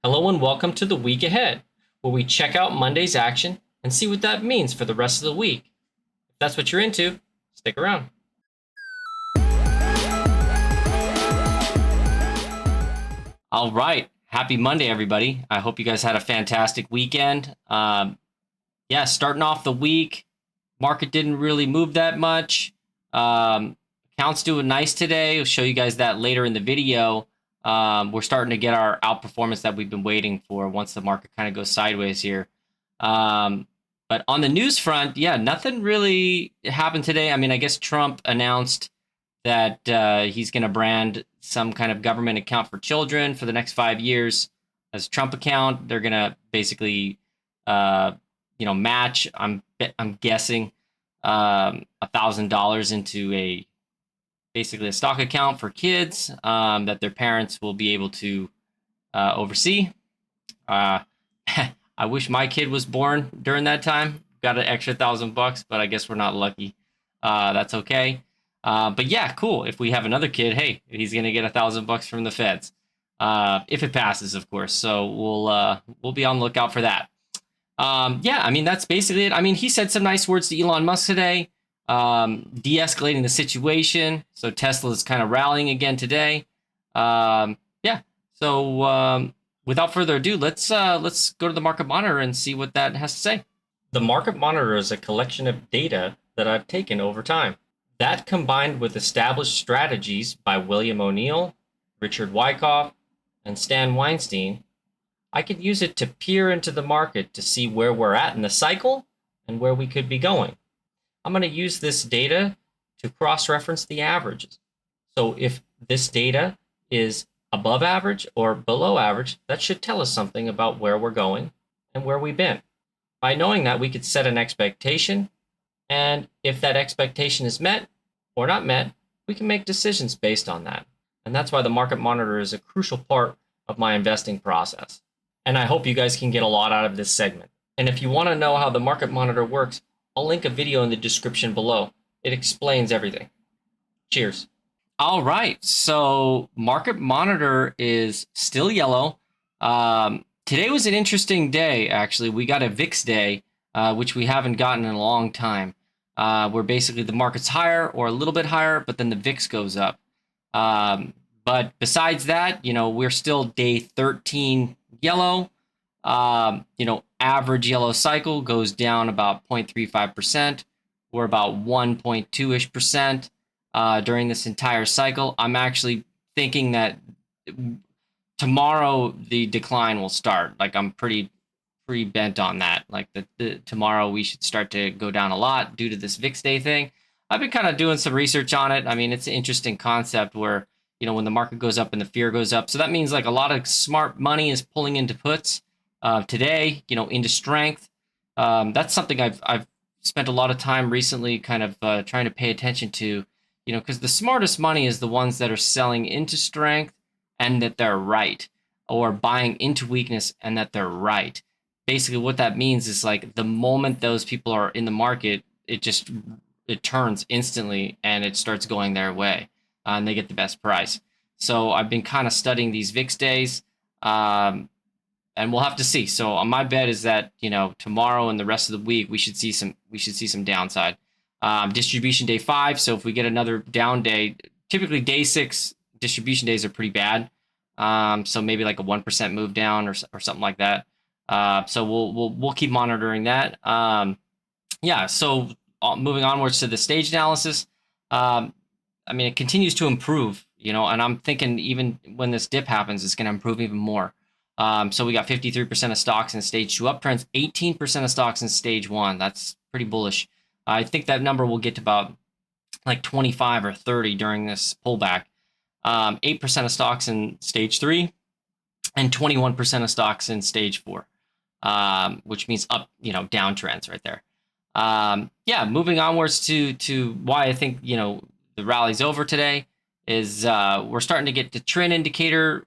Hello and welcome to the week ahead, where we check out Monday's action and see what that means for the rest of the week. If that's what you're into, stick around. All right. Happy Monday, everybody. I hope you guys had a fantastic weekend. Starting off the week, market didn't really move that much. Accounts doing nice today. I'll show you guys that later in the video. We're starting to get our outperformance that we've been waiting for once the market kind of goes sideways here. But on the news front, nothing really happened today. I mean, I guess Trump announced that he's going to brand some kind of government account for children for the next 5 years as a Trump account. They're going to basically, match. I'm guessing $1,000 into basically a stock account for kids that their parents will be able to oversee. I wish my kid was born during that time. Got an extra $1,000, but I guess we're not lucky. That's okay. But yeah, cool. If we have another kid, hey, he's gonna get $1,000 from the feds, if it passes, of course. So we'll be on the lookout for that. I mean that's basically it. I mean, he said some nice words to Elon Musk today, de-escalating the situation. So Tesla is kind of rallying again today. Without further ado, let's go to the market monitor and see what that has to say. The market monitor is a collection of data that I've taken over time. That combined with established strategies by William O'Neill, Richard Wyckoff, and Stan Weinstein, I could use it to peer into the market to see where we're at in the cycle and where we could be going. I'm going to use this data to cross-reference the averages. So if this data is above average or below average, that should tell us something about where we're going and where we've been. By knowing that, we could set an expectation, and if that expectation is met or not met, we can make decisions based on that. And that's why the market monitor is a crucial part of my investing process. And I hope you guys can get a lot out of this segment. And if you want to know how the market monitor works, I'll link a video in the description below. It explains everything. Cheers. All right, so market monitor is still yellow. Today was an interesting day, actually. We got a VIX day, which we haven't gotten in a long time, where basically the market's higher or a little bit higher, but then the VIX goes up. But besides that, we're still day 13 yellow. Average yellow cycle goes down about 0.35%. We're about 1.2-ish% during this entire cycle. I'm actually thinking that tomorrow the decline will start. Like, I'm pretty bent on that. Like tomorrow we should start to go down a lot due to this VIX day thing. I've been kind of doing some research on it. I mean, it's an interesting concept where, when the market goes up and the fear goes up. So that means like a lot of smart money is pulling into puts today, into strength. That's something I've spent a lot of time recently kind of trying to pay attention to, because the smartest money is the ones that are selling into strength and that they're right, or buying into weakness and that they're right. Basically, what that means is like the moment those people are in the market, it turns instantly and it starts going their way, and they get the best price. So I've been kind of studying these VIX days, and we'll have to see. So my bet is that tomorrow and the rest of the week we should see some downside. Distribution day 5. So if we get another down day, typically day 6 distribution days are pretty bad. So maybe like a 1% move down or something like that. So we'll keep monitoring that. So moving onwards to the stage analysis. I mean, it continues to improve, and I'm thinking even when this dip happens, it's going to improve even more. So we got 53% of stocks in stage 2 uptrends, 18% of stocks in stage 1. That's pretty bullish. I think that number will get to about like 25 or 30 during this pullback. 8% of stocks in stage 3 and 21% of stocks in stage 4, which means up, downtrends right there. Moving onwards to why I think, the rally's over today is we're starting to get the trend indicator,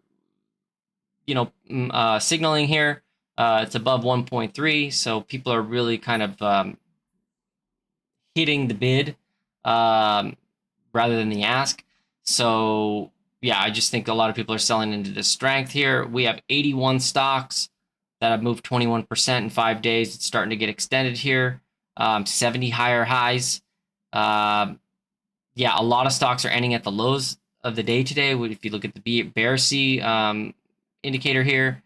signaling here. It's above 1.3, so people are really kind of hitting the bid rather than the ask. So yeah, I just think a lot of people are selling into this strength here. We have 81 stocks that have moved 21% in 5 days. It's starting to get extended here. 70 higher highs. Um, yeah, a lot of stocks are ending at the lows of the day today. If you look at the Bear C indicator here,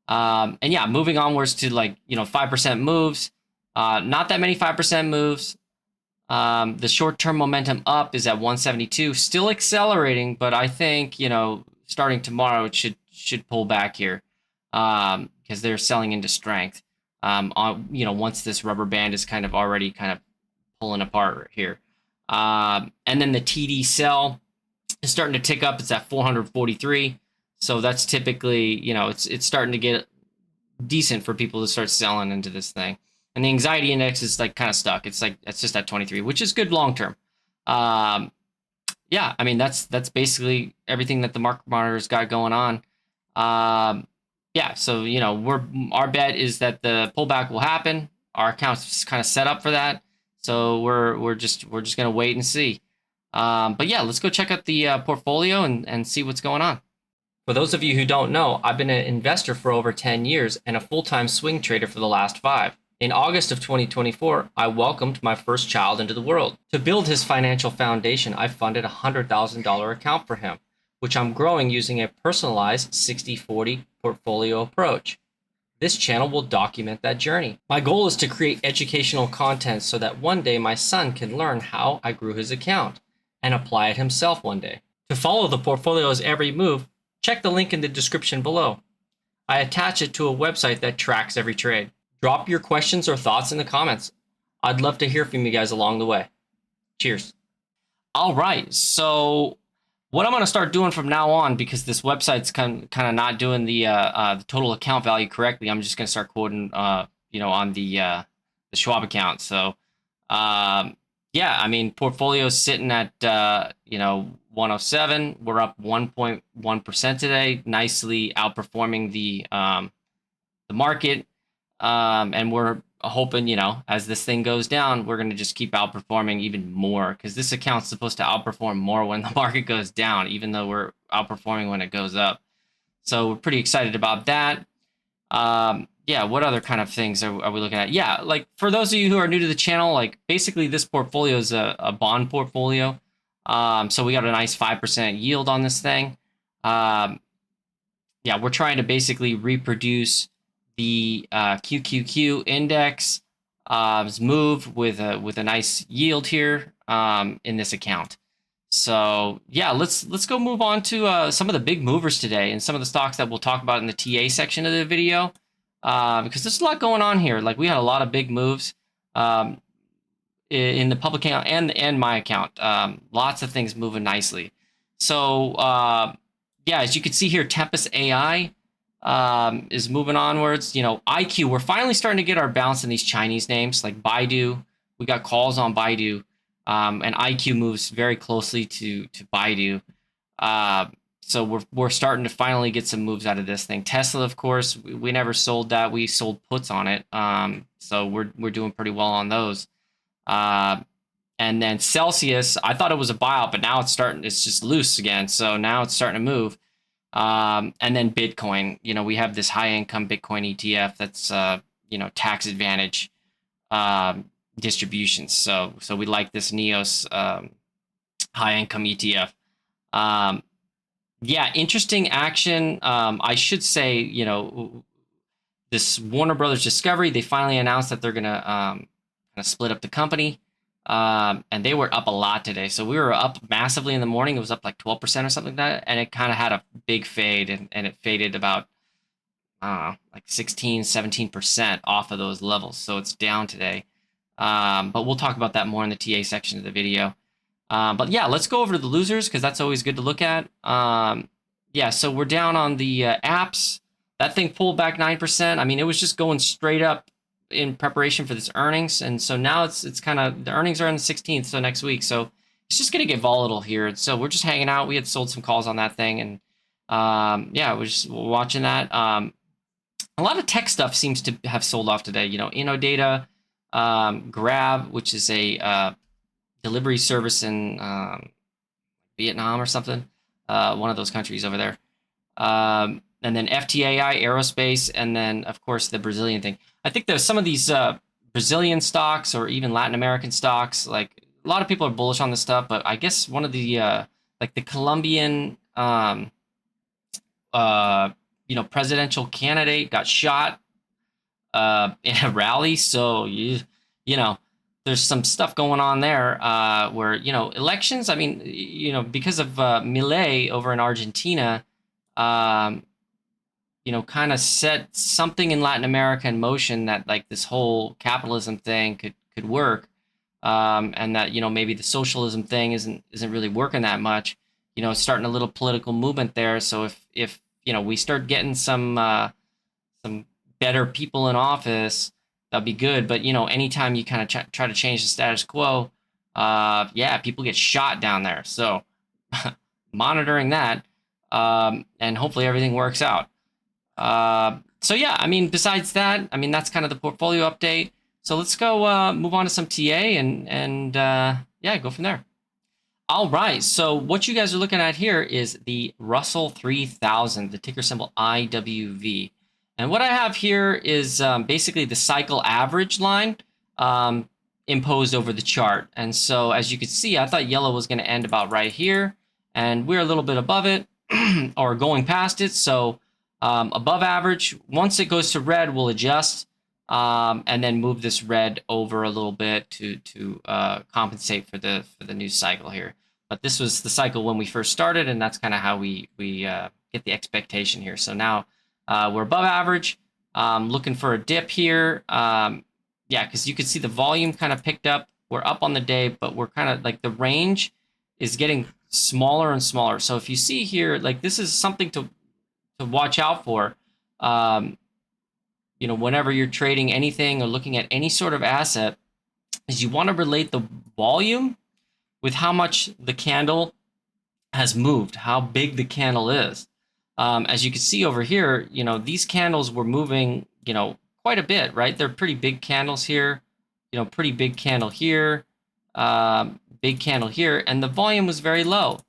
and yeah, moving onwards to 5% moves. Not that many 5% moves. The short-term momentum up is at 172, still accelerating, but I think starting tomorrow it should pull back here because they're selling into strength. Once this rubber band is already pulling apart here. And then the TD sell is starting to tick up. It's at 443. So that's typically, it's starting to get decent for people to start selling into this thing. And the anxiety index is kind of stuck. It's just at 23, which is good long term. Yeah, I mean that's basically everything that the market monitor's got going on. Yeah, so our bet is that the pullback will happen. Our account's kind of set up for that. So we're just gonna wait and see. But yeah, let's go check out the portfolio and see what's going on. For those of you who don't know, I've been an investor for over 10 years and a full-time swing trader for the last 5. In August of 2024, I welcomed my first child into the world. To build his financial foundation, I funded a $100,000 account for him, which I'm growing using a personalized 60-40 portfolio approach. This channel will document that journey. My goal is to create educational content so that one day my son can learn how I grew his account and apply it himself one day. To follow the portfolio's every move, check the link in the description below. I attach it to a website that tracks every trade. Drop your questions or thoughts in the comments. I'd love to hear from you guys along the way. Cheers. All right, so what I'm going to start doing from now on, because this website's kind of not doing the total account value correctly, I'm just going to start quoting, on the Schwab account. So, yeah, I mean, portfolio's sitting at 107. We're up 1.1% today, nicely outperforming the market. And we're hoping, as this thing goes down, we're going to just keep outperforming even more, because this account's supposed to outperform more when the market goes down, even though we're outperforming when it goes up. So we're pretty excited about that. Yeah, what other kind of things are we looking at? Yeah, for those of you who are new to the channel, basically this portfolio is a bond portfolio. So we got a nice 5% yield on this thing. Yeah, we're trying to basically reproduce the QQQ index move with a nice yield here in this account. So yeah, let's go move on to some of the big movers today and some of the stocks that we'll talk about in the TA section of the video, because there's a lot going on here. We had a lot of big moves in the public account and my account. Lots of things moving nicely. So yeah, as you can see here, Tempest AI is moving onwards. IQ, we're finally starting to get our bounce in these Chinese names like Baidu. We got calls on Baidu, and IQ moves very closely to Baidu. So we're starting to finally get some moves out of this thing. Tesla, of course, we never sold that. We sold puts on it. So we're doing pretty well on those. And then Celsius, I thought it was a buyout, but now it's just loose again. So now it's starting to move. And then Bitcoin, we have this high income Bitcoin ETF that's, tax advantage, distributions. So we like this NEOS, high income ETF. Yeah, interesting action. I should say, this Warner Brothers Discovery, they finally announced that they're going to, kind of split up the company. And they were up a lot today. So we were up massively in the morning. It was up like 12% or something like that. And it kind of had a big fade, and it faded about, like 16, 17% off of those levels. So it's down today. But we'll talk about that more in the TA section of the video. But yeah, let's go over to the losers, because that's always good to look at. Yeah, so we're down on the apps. That thing pulled back 9%. I mean, it was just going straight up in preparation for this earnings, and so now it's kind of, the earnings are on the 16th, so next week, so it's just gonna get volatile here. So we're just hanging out. We had sold some calls on that thing, and yeah, we're just watching that. A lot of tech stuff seems to have sold off today. Innodata, Grab, which is a delivery service in Vietnam or something. one of those countries over there. And then FTAI, aerospace, and then, of course, the Brazilian thing. I think there's some of these Brazilian stocks or even Latin American stocks, like a lot of people are bullish on this stuff, but I guess one of the, like the Colombian, uh, presidential candidate got shot in a rally. So you know, there's some stuff going on there where elections. I mean, because of Milei over in Argentina, um, kind of set something in Latin America in motion that like this whole capitalism thing could work, and that maybe the socialism thing isn't really working that much. Starting a little political movement there. So if we start getting some better people in office, that'd be good. But anytime you kind of try to change the status quo, yeah, people get shot down there. So monitoring that, and hopefully everything works out. So yeah, I mean, besides that, I mean that's kind of the portfolio update. So let's go move on to some TA and yeah, go from there. All right. So what you guys are looking at here is the Russell 3000, the ticker symbol IWV. And what I have here is basically the cycle average line imposed over the chart. And so as you can see, I thought yellow was going to end about right here. And we're a little bit above it or going past it. So above average, once it goes to red, we'll adjust and then move this red over a little bit to compensate for the new cycle here. But this was the cycle when we first started, and that's kind of how we get the expectation here. So now we're above average, looking for a dip here. Yeah, because you can see the volume kind of picked up. We're up on the day, but we're kind of like the range is getting smaller and smaller. So if you see here, like this is something to watch out for. Whenever you're trading anything or looking at any sort of asset, is you want to relate the volume with how much the candle has moved, how big the candle is. As you can see over here, these candles were moving, quite a bit, right? They're pretty big candles here, pretty big candle here, big candle here, and the volume was very low.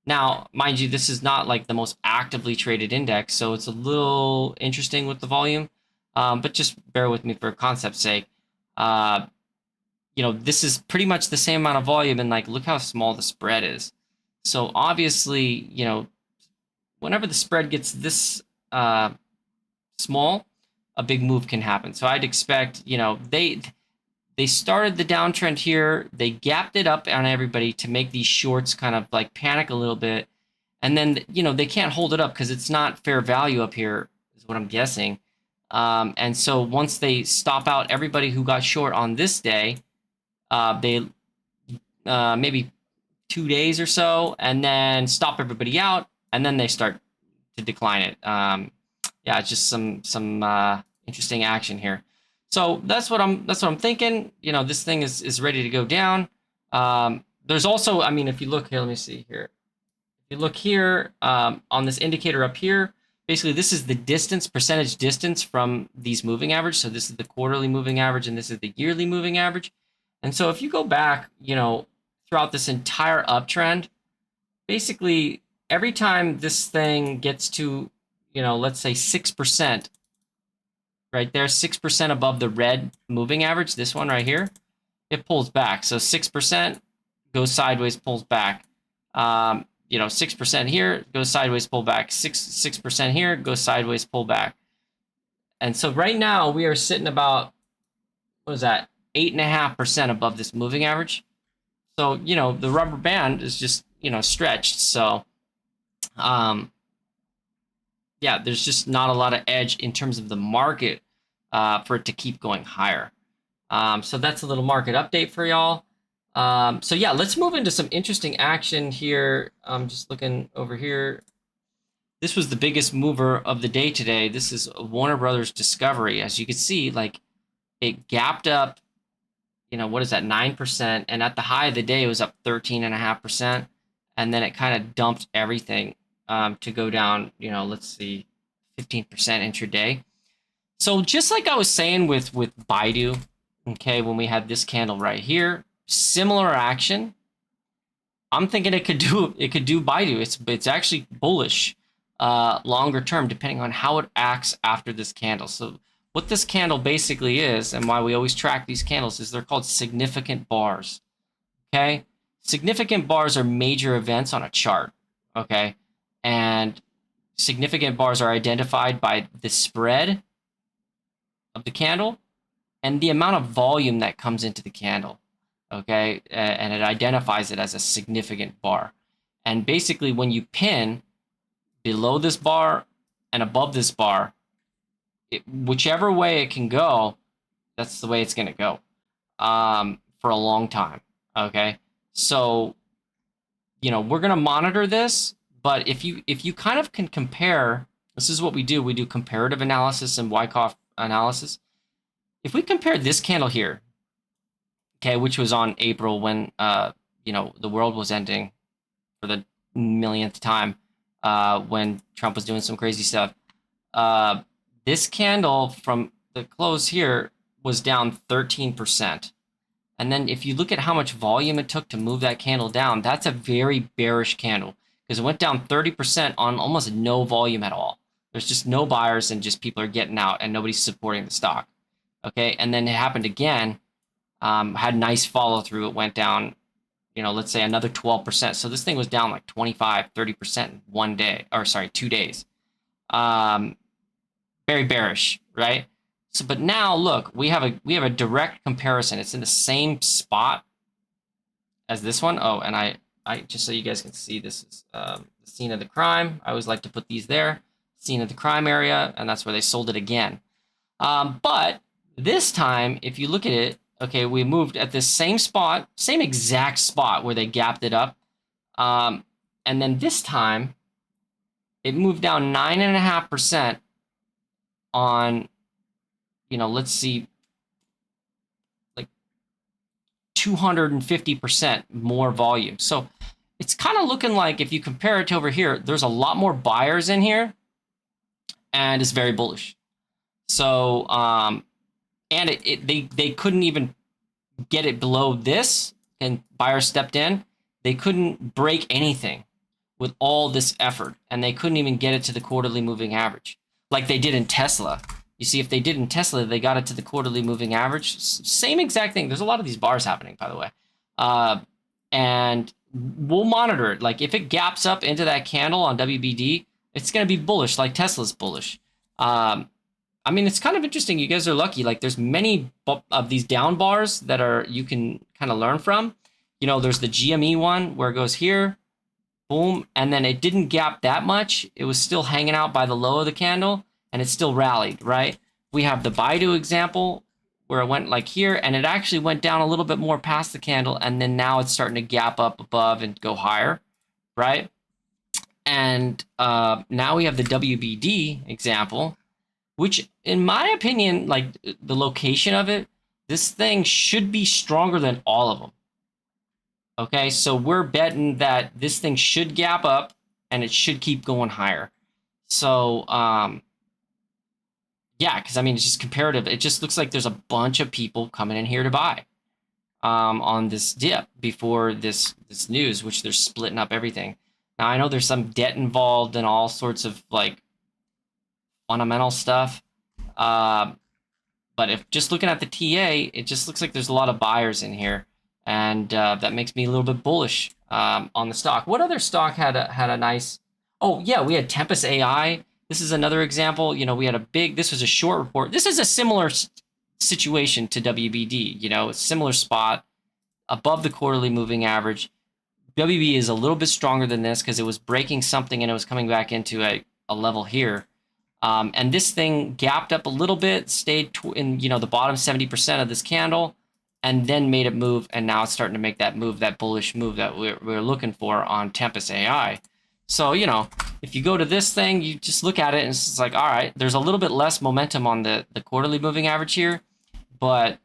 Now, mind you, this is not like the most actively traded index, so it's a little interesting with the volume, but just bear with me for concept's sake. This is pretty much the same amount of volume, and like, look how small the spread is. So obviously, whenever the spread gets this small, a big move can happen. So I'd expect, they started the downtrend here. They gapped it up on everybody to make these shorts kind of like panic a little bit. And then, they can't hold it up because it's not fair value up here, is what I'm guessing. And so once they stop out everybody who got short on this day, they maybe 2 days or so, and then stop everybody out, and then they start to decline it. Yeah, it's just some interesting action here. So that's what I'm thinking. This thing is ready to go down. There's also, I mean, if you look here, let me see here. If you look here on this indicator up here, basically this is the distance, percentage distance from these moving average. So this is the quarterly moving average, and this is the yearly moving average. And so if you go back, throughout this entire uptrend, basically every time this thing gets to, let's say 6%, right there, 6% above the red moving average, this one right here, it pulls back. So 6% goes sideways, pulls back. 6% here goes sideways, pull back. 6% here goes sideways, pull back. And so right now we are sitting about, what is that, 8.5% above this moving average. So, the rubber band is just, stretched. So, yeah, there's just not a lot of edge in terms of the market for it to keep going higher. So that's a little market update for y'all. So yeah, let's move into some interesting action here. I'm just looking over here. This was the biggest mover of the day today. This is Warner Brothers Discovery. As you can see, like it gapped up, what is that, 9%? And at the high of the day, it was up 13.5%. And then it kind of dumped everything to go down, let's see, 15% intraday. So just like I was saying with Baidu, okay, when we had this candle right here, similar action. I'm thinking it could do Baidu. It's actually bullish longer term, depending on how it acts after this candle. So what this candle basically is, and why we always track these candles, is they're called significant bars. Okay, significant bars are major events on a chart. Okay, and significant bars are identified by the spread of the candle and the amount of volume that comes into the candle. Okay, and it identifies it as a significant bar. And basically, when you pin below this bar and above this bar, whichever way it can go, that's the way it's going to go for a long time. Okay, so we're going to monitor this, but if you kind of can compare, this is what we do. We do comparative analysis and Wyckoff analysis. If we compare this candle here, okay, which was on April when the world was ending for the millionth time, when Trump was doing some crazy stuff. This candle from the close here was down 13%. And then if you look at how much volume it took to move that candle down, that's a very bearish candle because it went down 30% on almost no volume at all. There's just no buyers and just people are getting out and nobody's supporting the stock. Okay, and then it happened again. Had nice follow through. It went down, let's say another 12%. So this thing was down like 25, 30% in 1 day, or sorry, 2 days. Very bearish, right? So, but now look, we have a direct comparison. It's in the same spot as this one. Oh, and I just so you guys can see, this is the scene of the crime. I always like to put these there, scene of the crime area, and that's where they sold it again. But this time, if you look at it, okay, we moved at this same spot, same exact spot where they gapped it up. And then this time, it moved down 9.5% on, let's see, like 250% more volume. So it's kind of looking like, if you compare it to over here, there's a lot more buyers in here, and it's very bullish. So, and they couldn't even get it below this, and buyers stepped in. They couldn't break anything with all this effort, and they couldn't even get it to the quarterly moving average like they did in Tesla. You see, if they did in Tesla, they got it to the quarterly moving average. Same exact thing. There's a lot of these bars happening, by the way. And we'll monitor it. Like if it gaps up into that candle on WBD, it's going to be bullish, like Tesla's bullish. I mean, it's kind of interesting. You guys are lucky. Like there's many of these down bars that you can kind of learn from. There's the GME one where it goes here, boom, and then it didn't gap that much. It was still hanging out by the low of the candle, and it still rallied, right? We have the Baidu example where it went like here, and it actually went down a little bit more past the candle, and then now it's starting to gap up above and go higher, right? And now we have the WBD example, which, in my opinion, like the location of it, this thing should be stronger than all of them. Okay, so we're betting that this thing should gap up and it should keep going higher. So, yeah, because I mean, it's just comparative. It just looks like there's a bunch of people coming in here to buy on this dip before this news, which they're splitting up everything. Now, I know there's some debt involved and all sorts of like fundamental stuff. But if just looking at the TA, it just looks like there's a lot of buyers in here. And that makes me a little bit bullish on the stock. What other stock had a nice? Oh yeah, we had Tempest AI. This is another example. We had this was a short report. This is a similar situation to WBD. A similar spot above the quarterly moving average. WBD is a little bit stronger than this because it was breaking something and it was coming back into a level here. And this thing gapped up a little bit, stayed in the bottom 70% of this candle, and then made it move, and now it's starting to make that move, that bullish move that we're looking for on Tempest AI. So, if you go to this thing, you just look at it, and it's like, all right, there's a little bit less momentum on the quarterly moving average here, but,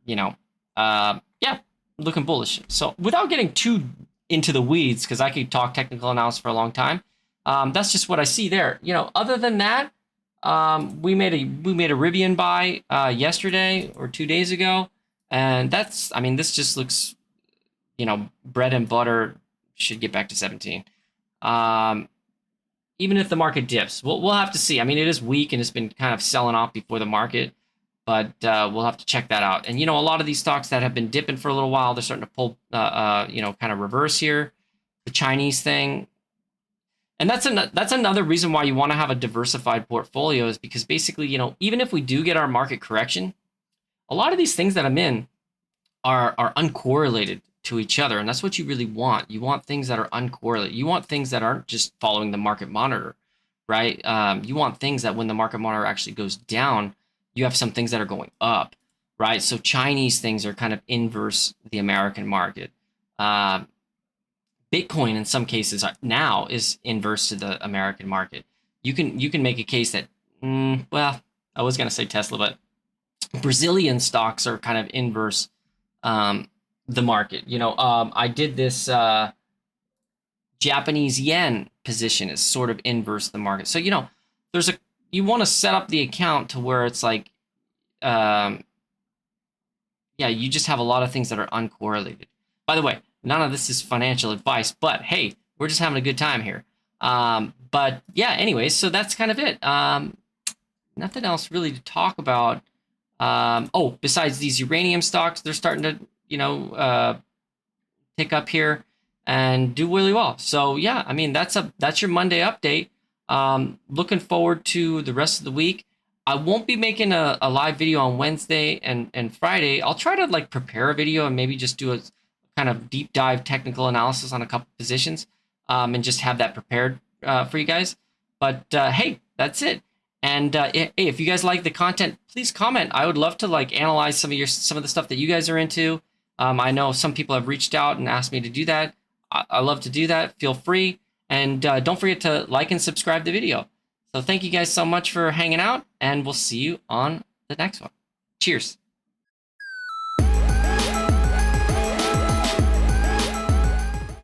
yeah, looking bullish. So without getting too into the weeds, because I could talk technical analysis for a long time, that's just what I see there. Other than that, we made a Rivian buy yesterday or 2 days ago, and this just looks, bread and butter should get back to 17. Um, Even if the market dips, we'll have to see. I mean, it is weak and it's been kind of selling off before the market, but we'll have to check that out. And a lot of these stocks that have been dipping for a little while, they're starting to pull, kind of reverse here. The Chinese thing, and that's another reason why you want to have a diversified portfolio, is because basically, even if we do get our market correction, a lot of these things that I'm in are uncorrelated to each other, and that's what you really want. You want things that are uncorrelated. You want things that aren't just following the market monitor, right? You want things that when the market monitor actually goes down, you have some things that are going up, right? So Chinese things are kind of inverse the American market. Bitcoin in some cases now is inverse to the American market. You can make a case that, well, I was going to say Tesla, but Brazilian stocks are kind of inverse the market. I did this Japanese yen position is sort of inverse the market. So you want to set up the account to where it's like, you just have a lot of things that are uncorrelated. By the way, none of this is financial advice, but hey, we're just having a good time here. But yeah, anyways, so that's kind of it. Nothing else really to talk about. Besides these uranium stocks, they're starting to, pick up here and do really well. So yeah, I mean, that's your Monday update. Looking forward to the rest of the week. I won't be making a live video on Wednesday and Friday. I'll try to prepare a video and maybe just do a kind of deep dive technical analysis on a couple positions, and just have that prepared for you guys. But hey, that's it. And hey, if you guys like the content, please comment. I would love to analyze some of the stuff that you guys are into. I know some people have reached out and asked me to do that. I love to do that. Feel free. And don't forget to like and subscribe the video. So thank you guys so much for hanging out, and we'll see you on the next one. Cheers.